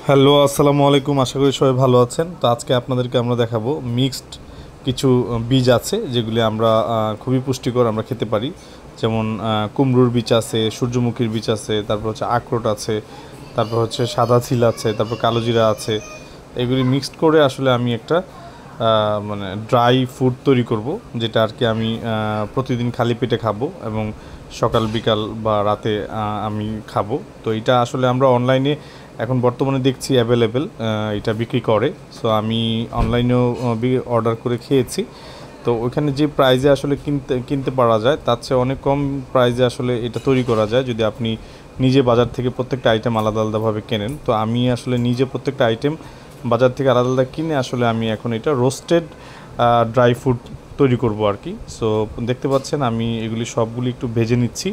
Hello, আসসালামু আলাইকুম। আশা করি সবাই ভালো আছেন। তো আজকে আপনাদেরকে আমরা দেখাবো মিক্সড কিছু বীজ আছে যেগুলি আমরা খুবই পুষ্টিকর, আমরা খেতে পারি। যেমন কুমড়োর বীজ আছে, সূর্যমুখীর বীজ আছে, তারপর হচ্ছে আখরোট আছে, তারপর হচ্ছে সাদা ছিল আছে, তারপর কালো জিরা আছে। এগুলি মিক্সড করে আসলে আমি একটা মানে ড্রাই ফুড তৈরি করব, যেটা আর কি আমি প্রতিদিন খালি পেটে খাবো এবং সকাল বিকাল বা রাতে আমি খাবো। তো এটা আসলে আমরা অনলাইনে এখন বর্তমানে দেখছি অ্যাভেলেবেল, এটা বিক্রি করে। সো আমি অনলাইনেও অর্ডার করে খেয়েছি। তো ওইখানে যে প্রাইজে আসলে কিনতে পারা যায় তার চেয়ে অনেক কম প্রাইজে আসলে এটা তৈরি করা যায় যদি আপনি নিজে বাজার থেকে প্রত্যেকটা আইটেম আলাদা আলাদাভাবে কেনেন। তো আমি আসলে নিজে প্রত্যেকটা আইটেম বাজার থেকে আলাদা আলাদা কিনে আসলে আমি এখন এটা রোস্টেড ড্রাই ফ্রুট তৈরি করব আর কি। সো দেখতে পাচ্ছেন আমি এগুলি সবগুলি একটু ভেজে নিচ্ছি।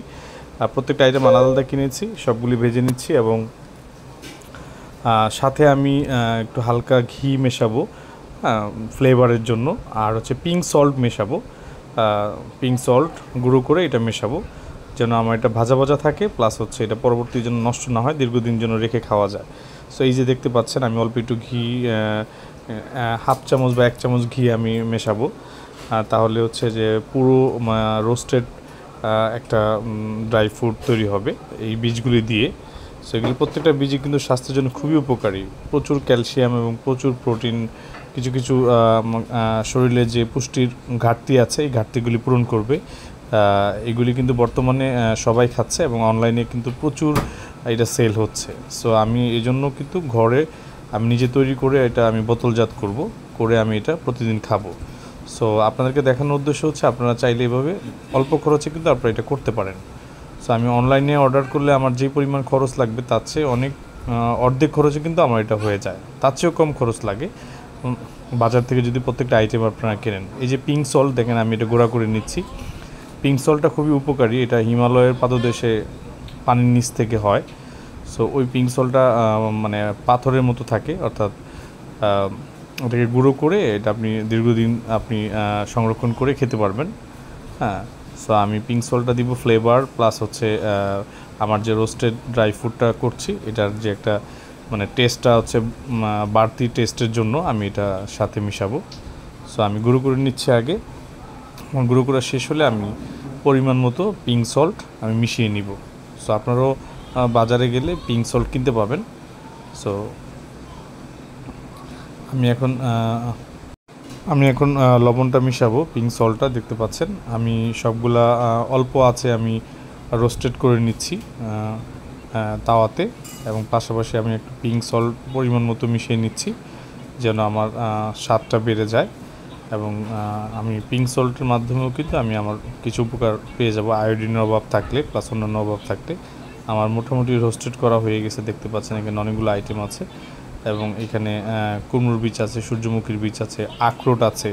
প্রত্যেকটা আইটেম আলাদা আলাদা কিনেছি, সবগুলি ভেজে নিচ্ছি এবং সাথে আমি একটু হালকা ঘি মেশাবো ফ্লেভারের জন্য। আর হচ্ছে পিঙ্ক সল্ট মেশাবো, পিঙ্ক সল্ট গুঁড়ো করে এটা মেশাবো যেন আমার এটা ভাজা ভাজা থাকে, প্লাস হচ্ছে এটা পরবর্তী জন্য নষ্ট না হয়, দীর্ঘদিন যেন রেখে খাওয়া যায়। সো এই যে দেখতে পাচ্ছেন আমি অল্প একটু ঘি, হাফ চামচ বা 1 চামচ ঘি আমি মেশাবো। তাহলে হচ্ছে যে পুরো রোস্টেড একটা ড্রাই ফ্রুট তৈরি হবে এই বীজগুলি দিয়ে। সো এগুলি প্রত্যেকটা বীজই কিন্তু স্বাস্থ্যের জন্য খুবই উপকারী। প্রচুর ক্যালসিয়াম এবং প্রচুর প্রোটিন, কিছু কিছু শরীরে যে পুষ্টির ঘাটতি আছে এই ঘাটতিগুলি পূরণ করবে। এগুলি কিন্তু বর্তমানে সবাই খাচ্ছে এবং অনলাইনে কিন্তু প্রচুর এটা সেল হচ্ছে। সো আমি এই জন্য কিন্তু ঘরে আমি নিজে তৈরি করে এটা আমি বোতলজাত করে আমি এটা প্রতিদিন খাবো। সো আপনাদেরকে দেখানোর উদ্দেশ্য হচ্ছে আপনারা চাইলে এভাবে অল্প খরচে কিন্তু আপনারা এটা করতে পারেন। সো আমি অনলাইনে অর্ডার করলে আমার যে পরিমাণ খরচ লাগবে তার চেয়ে অনেক অর্ধেক খরচে কিন্তু আমার এটা হয়ে যায়, তার চেয়েও কম খরচ লাগে বাজার থেকে যদি প্রত্যেকটা আইটেম আপনারা কেনেন। এই যে পিঙ্ক সল্ট দেখেন আমি এটা গুঁড়া করে নিচ্ছি। পিঙ্ক সল্টটা খুবই উপকারী, এটা হিমালয়ের পাদদেশে পানির নিচ থেকে হয়। সো ওই পিঙ্ক সল্টটা মানে পাথরের মতো থাকে, অর্থাৎ ওটাকে গুঁড়ো করে এটা আপনি দীর্ঘদিন আপনি সংরক্ষণ করে খেতে পারবেন। হ্যাঁ, সো আমি পিঙ্ক সল্টটা দিব ফ্লেভার, প্লাস হচ্ছে আমার যে রোস্টেড ড্রাই ফ্রুটটা করছি এটার যে একটা মানে টেস্টটা হচ্ছে বাড়তি টেস্টের জন্য আমি এটা সাথে মিশাবো। সো আমি গুঁড়ো করে নিচ্ছি আগে, গুঁড়ো করা শেষ হলে আমি পরিমাণ মতো পিঙ্ক সল্ট আমি মিশিয়ে নিব। সো আপনারাও বাজারে গেলে পিঙ্ক সল্ট কিনতে পাবেন। সো আমি এখন লবণটা মিশাবো, পিঙ্ক সল্টটা দেখতে পাচ্ছেন আমি সবগুলা অল্প আছে আমি রোস্টেড করে নিচ্ছি তাওয়াতে, এবং পাশাপাশি আমি একটু পিঙ্ক সল্ট পরিমাণ মতো মিশিয়ে নিচ্ছি যেন আমার স্বাদটা বেড়ে যায়। এবং আমি পিঙ্ক সল্টের মাধ্যমেও কিন্তু আমি আমার কিছু উপকার পেয়ে যাব, আয়োডিনের অভাব থাকলে প্লাস অন্যান্য অভাব থাকলে। আমার মোটামুটি রোস্টেড করা হয়ে গেছে, দেখতে পাচ্ছেন এখানে অনেকগুলো আইটেম আছে এবং এখানে কুমড়োর বীজ আছে, সূর্যমুখীর বীজ আছে, আখরোট আছে,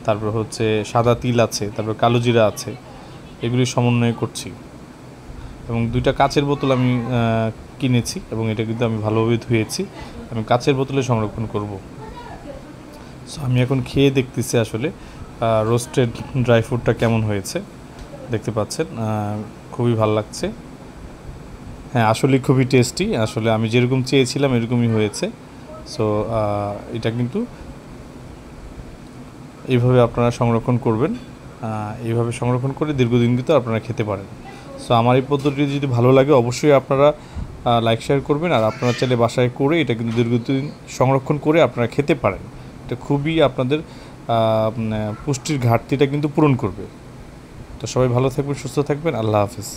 তারপর হচ্ছে সাদা তিল আছে, তারপর কালো জিরা আছে। এগুলি সমন্বয় করছি এবং 2টা কাচের বোতল আমি কিনেছি এবং এটা কিন্তু আমি ভালোভাবে ধুয়েছি, আমি কাচের বোতলে সংরক্ষণ করব। সো আমি এখন খেয়ে দেখতেছি আসলে রোস্টেড ড্রাই ফ্রুটটা কেমন হয়েছে। দেখতে পাচ্ছেন খুবই ভালো লাগছে। হ্যাঁ, আসলে খুবই টেস্টি, আসলে আমি যেরকম চেয়েছিলাম এরকমই হয়েছে। সো এটা কিন্তু এইভাবে আপনারা সংরক্ষণ করবেন, এইভাবে সংরক্ষণ করে দীর্ঘদিন কিন্তু আপনারা খেতে পারেন। সো আমার এই পদ্ধতিটি যদি ভালো লাগে অবশ্যই আপনারা লাইক শেয়ার করবেন, আর আপনারা চাইলে বাসায় করে এটা কিন্তু দীর্ঘদিন সংরক্ষণ করে আপনারা খেতে পারেন। এটা খুবই আপনাদের পুষ্টির ঘাটতিটা কিন্তু পূরণ করবে। তো সবাই ভালো থাকবেন, সুস্থ থাকবেন, আল্লাহ হাফেজ।